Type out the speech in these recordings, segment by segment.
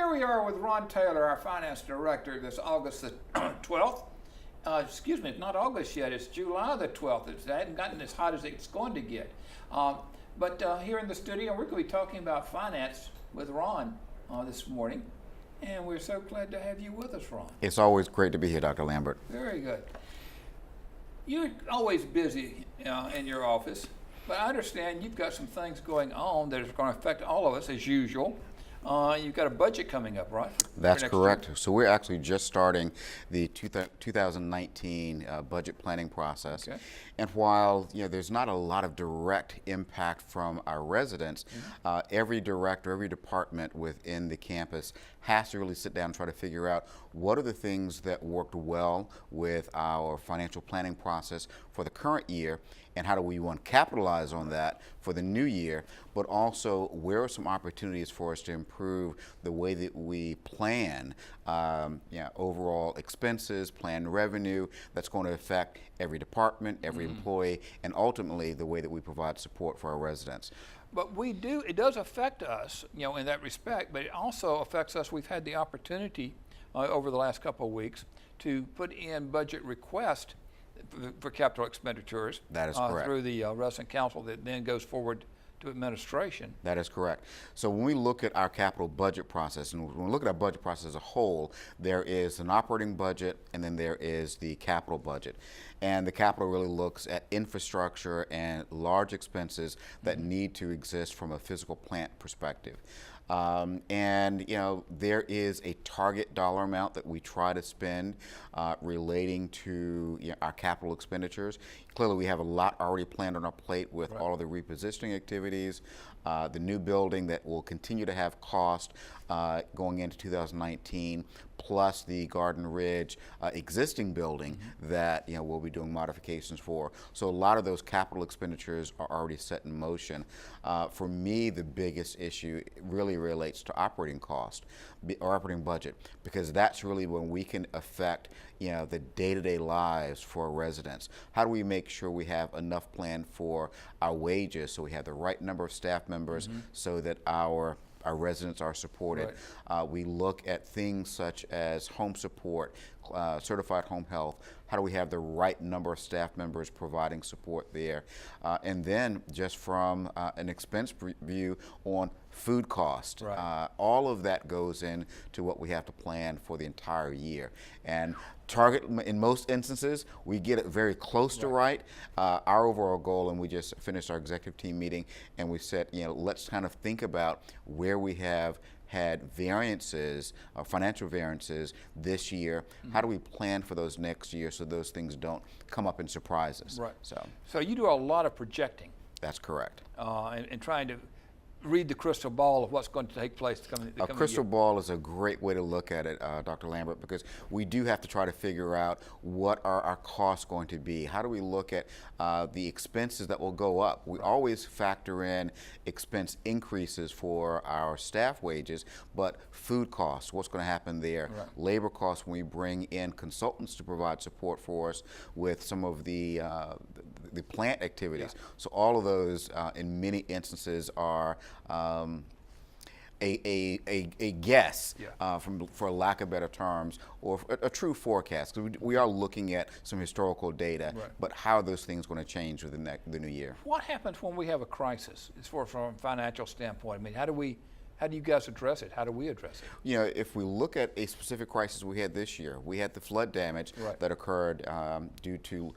here we are with Ron Taylor, our finance director, this August the 12th. Excuse me, it's not August yet, it's July the 12th. It hasn't gotten as hot as it's going to get. But here in the studio, we're going to be talking about finance with Ron this morning. And we're so glad to have you with us, Ron. It's always great to be here, Dr. Lambert. Very good. You're always busy in your office, but I understand you've got some things going on that are going to affect all of us as usual. You've got a budget coming up, right? That's correct. So we're actually just starting the 2019 budget planning process. Okay. And while there's not a lot of direct impact from our residents, every director, every department within the campus has to really sit down and try to figure out what are the things that worked well with our financial planning process for the current year, and how do we want to capitalize on that for the new year, but also where are some opportunities for us to improve the way that we plan overall expenses, plan revenue that's going to affect every department, every employee, and ultimately the way that we provide support for our residents. But it does affect us, in that respect, but it also affects us. We've had the opportunity over the last couple of weeks to put in budget requests for capital expenditures. That is correct. Through the resident council that then goes forward to administration. That is correct. So when we look at our capital budget process, and when we look at our budget process as a whole, there is an operating budget and then there is the capital budget. And the capital really looks at infrastructure and large expenses that need to exist from a physical plant perspective. There is a target dollar amount that we try to spend relating to our capital expenditures. Clearly, we have a lot already planned on our plate with all of the repositioning activities, the new building that will continue to have cost going into 2019, plus the Garden Ridge existing building that we'll be doing modifications for. So a lot of those capital expenditures are already set in motion. For me, the biggest issue really relates to operating cost or operating budget, because that's really when we can affect the day-to-day lives for our residents. How do we make sure we have enough planned for our wages, so we have the right number of staff members so that our residents are supported. Right. We look at things such as home support, certified home health. How do we have the right number of staff members providing support there? And then just from an expense view on food cost. Right. All of that goes into what we have to plan for the entire year. And target, in most instances, we get it very close to right. Our overall goal, and we just finished our executive team meeting, and we said, let's kind of think about where we have had variances, financial variances this year. How do we plan for those next year so those things don't come up and surprise us? Right. So you do a lot of projecting. That's correct. And trying to read the crystal ball of what's going to take place A crystal ball is a great way to look at it, Dr. Lambert, because we do have to try to figure out what are our costs going to be. How do we look at the expenses that will go up? We always factor in expense increases for our staff wages, but food costs, what's going to happen there? Right. Labor costs when we bring in consultants to provide support for us with some of the plant activities. So all of those, in many instances, are a guess, for lack of better terms, or a true forecast. Because we are looking at some historical data, but how are those things going to change within the new year? What happens when we have a crisis, as far from a financial standpoint? I mean, how do you guys address it? How do we address it? If we look at a specific crisis we had this year, we had the flood damage that occurred due to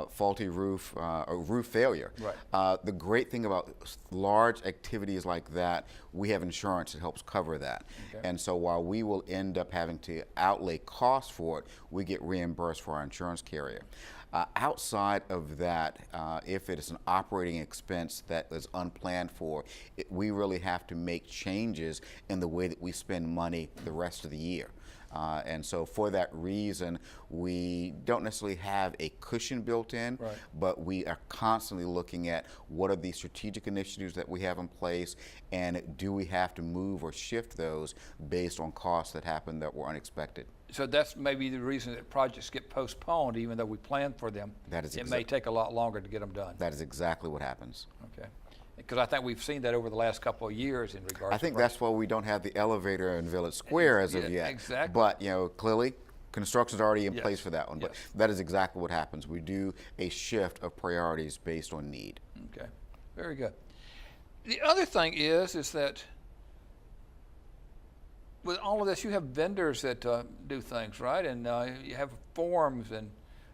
faulty roof or roof failure. Right. The great thing about large activities like that, we have insurance that helps cover that. Okay. And so while we will end up having to outlay costs for it, we get reimbursed for our insurance carrier. Outside of that, if it is an operating expense that is unplanned for, we really have to make changes in the way that we spend money the rest of the year. And so for that reason, we don't necessarily have a cushion built in, but we are constantly looking at what are the strategic initiatives that we have in place, and do we have to move or shift those based on costs that happen that were unexpected. So that's maybe the reason that projects get postponed, even though we plan for them. That is it may take a lot longer to get them done. That is exactly what happens. Okay. Because I think we've seen that over the last couple of years in regards I think to that's why we don't have the elevator in Village Square as of yet. Exactly. But, clearly, construction's already in Yes. place for that one. But Yes. that is exactly what happens. We do a shift of priorities based on need. Okay, very good. The other thing is that with all of this, you have vendors that do things, right? And you have forms and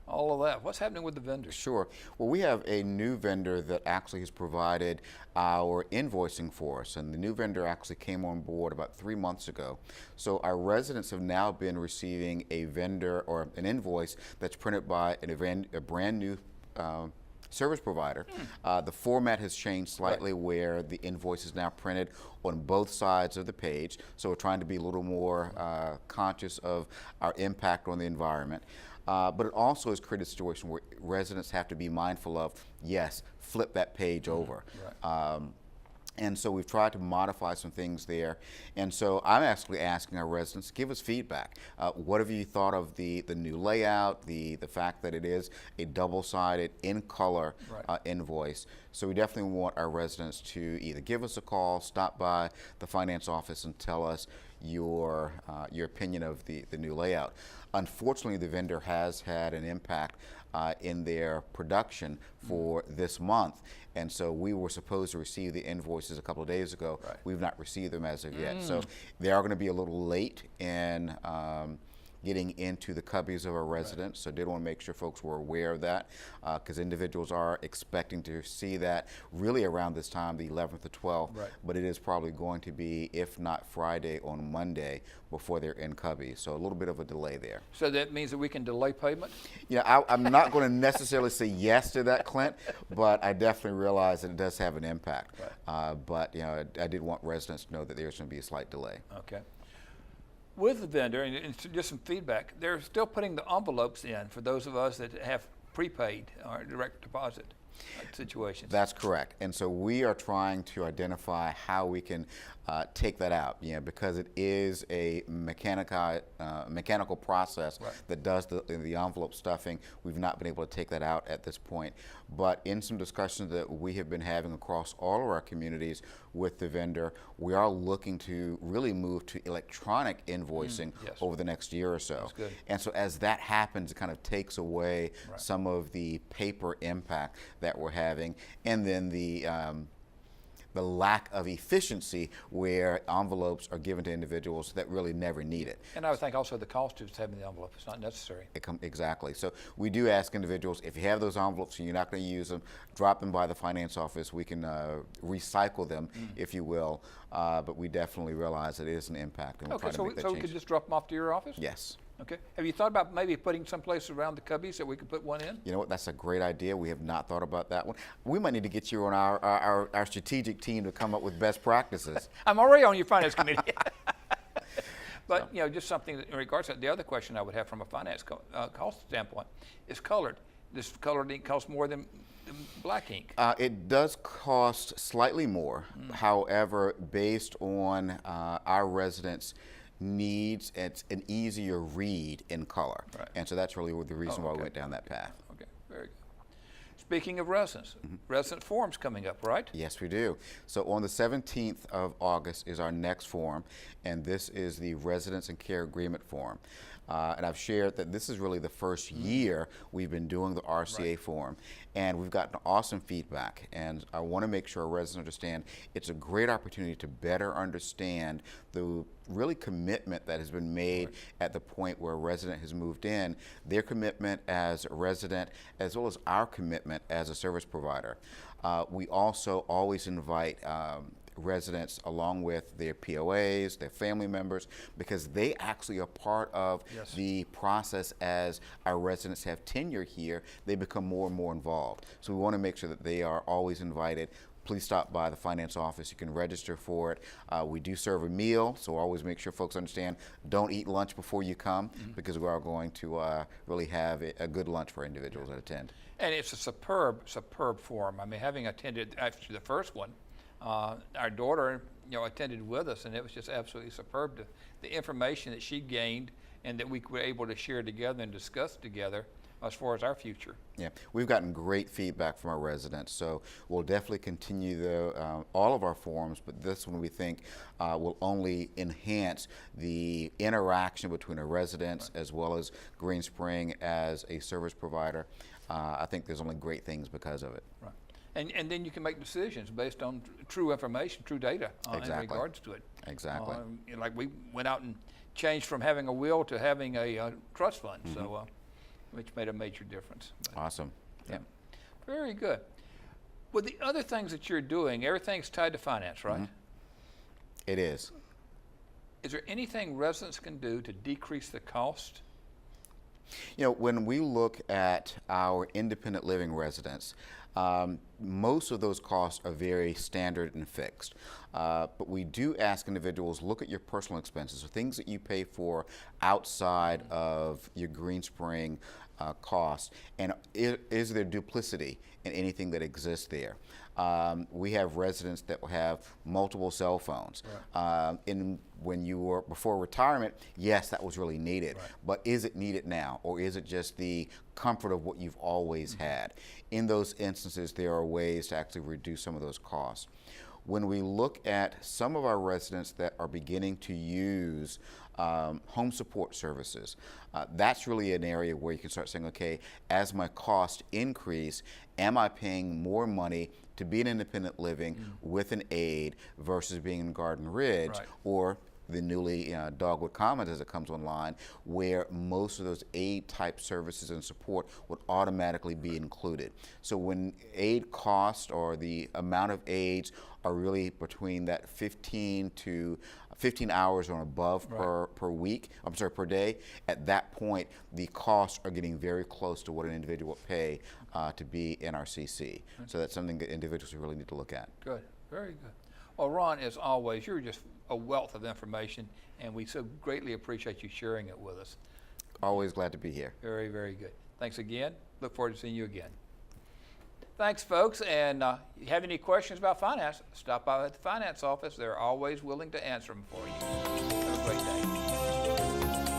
all of that. What's happening with the vendors? Sure. Well, we have a new vendor that actually has provided our invoicing for us, and the new vendor actually came on board about 3 months ago. So our residents have now been receiving a vendor or an invoice that's printed by a brand new service provider. The format has changed slightly, where the invoice is now printed on both sides of the page. So we're trying to be a little more conscious of our impact on the environment. But it also has created a situation where residents have to be mindful of, yes, flip that page over. Right. And so we've tried to modify some things there. And so I'm actually asking our residents to give us feedback. What have you thought of the new layout, the fact that it is a double-sided, in color invoice? So we definitely want our residents to either give us a call, stop by the finance office and tell us your opinion of the new layout. Unfortunately, the vendor has had an impact in their production for this month. And so we were supposed to receive the invoices a couple of days ago. Right. We've not received them as of yet. So they are going to be a little late in getting into the cubbies of our residents. So did want to make sure folks were aware of that, because individuals are expecting to see that really around this time, the 11th to 12th. Right. But it is probably going to be, if not Friday, on Monday before they're in cubbies. So a little bit of a delay there. So that means that we can delay payment? I'm not going to necessarily say yes to that, Clint, but I definitely realize that it does have an impact. Right. But I did want residents to know that there's going to be a slight delay. Okay. With the vendor, and just some feedback, they're still putting the envelopes in for those of us that have prepaid or direct deposit situations. That's correct. And so we are trying to identify how we can take that out, because it is a mechanical process that does the envelope stuffing. We've not been able to take that out at this point. But in some discussions that we have been having across all of our communities with the vendor, we are looking to really move to electronic invoicing over the next year or so. That's good. And so as that happens, it kind of takes away some of the paper impact that we're having, and then the lack of efficiency where envelopes are given to individuals that really never need it. And I would think also the cost of having the envelope is not necessary. Exactly. So we do ask individuals, if you have those envelopes and you're not going to use them, drop them by the finance office. We can recycle them, if you will. But we definitely realize it is an impact, and we're trying to make that so we change. could just drop them off to your office? Yes. Okay. Have you thought about maybe putting someplace around the cubbies that we could put one in? You know what? That's a great idea. We have not thought about that one. We might need to get you on our strategic team to come up with best practices. I'm already on your finance committee. But just something in regards to that. The other question I would have from a finance cost standpoint is colored. Does colored ink cost more than black ink? It does cost slightly more. However, based on our residents' needs, it's an easier read in color. Right. And so that's really the reason why we went down that path. Okay, very good. Speaking of residents, resident forums coming up, right? Yes, we do. So on the 17th of August is our next forum, and this is the Residence and Care Agreement Forum. And I've shared that this is really the first year we've been doing the RCA forum, and we've gotten awesome feedback. And I want to make sure our residents understand it's a great opportunity to better understand the really commitment that has been made at the point where a resident has moved in, their commitment as a resident, as well as our commitment as a service provider. We also always invite residents along with their POAs, their family members, because they actually are part of the process. As our residents have tenure here, they become more and more involved. So we want to make sure that they are always invited. Please stop by the finance office. You can register for it. We do serve a meal, so always make sure folks understand, don't eat lunch before you come, because we are going to really have a good lunch for individuals that attend. And it's a superb forum. I mean, having attended actually the first one, our daughter, attended with us, and it was just absolutely superb. The information that she gained and that we were able to share together and discuss together as far as our future. Yeah, we've gotten great feedback from our residents, so we'll definitely continue all of our forums, but this one we think will only enhance the interaction between our residents as well as Green Spring as a service provider. I think there's only great things because of it. Right. And then you can make decisions based on true information, true data in regards to it. Exactly. Like we went out and changed from having a will to having a trust fund, so which made a major difference. But, awesome. Yeah. Very good. Well, the other things that you're doing, everything's tied to finance, right? It is. Is there anything residents can do to decrease the cost? You know, when we look at our independent living residents, most of those costs are very standard and fixed. But we do ask individuals, look at your personal expenses, so things that you pay for outside of your Green Spring costs, and is there duplicity in anything that exists there? We have residents that have multiple cell phones. Right. When you were before retirement, yes, that was really needed. Right. But is it needed now, or is it just the comfort of what you've always had? In those instances, there are ways to actually reduce some of those costs. When we look at some of our residents that are beginning to use home support services, that's really an area where you can start saying, okay, as my costs increase, am I paying more money to be in independent living with an aide versus being in Garden Ridge, right, or the newly Dogwood Commons as it comes online, where most of those aid type services and support would automatically be included. So when aid cost or the amount of aids are really between that 15 hours or above, right, per week, per day, at that point the costs are getting very close to what an individual would pay to be in our CC. So that's something that individuals really need to look at. Good, very good. Well, Ron, as always, you're just a wealth of information, and we so greatly appreciate you sharing it with us. Always glad to be here. Very, very good. Thanks again. Look forward to seeing you again. Thanks, folks. And if you have any questions about finance, stop by at the finance office. They're always willing to answer them for you. Have a great day.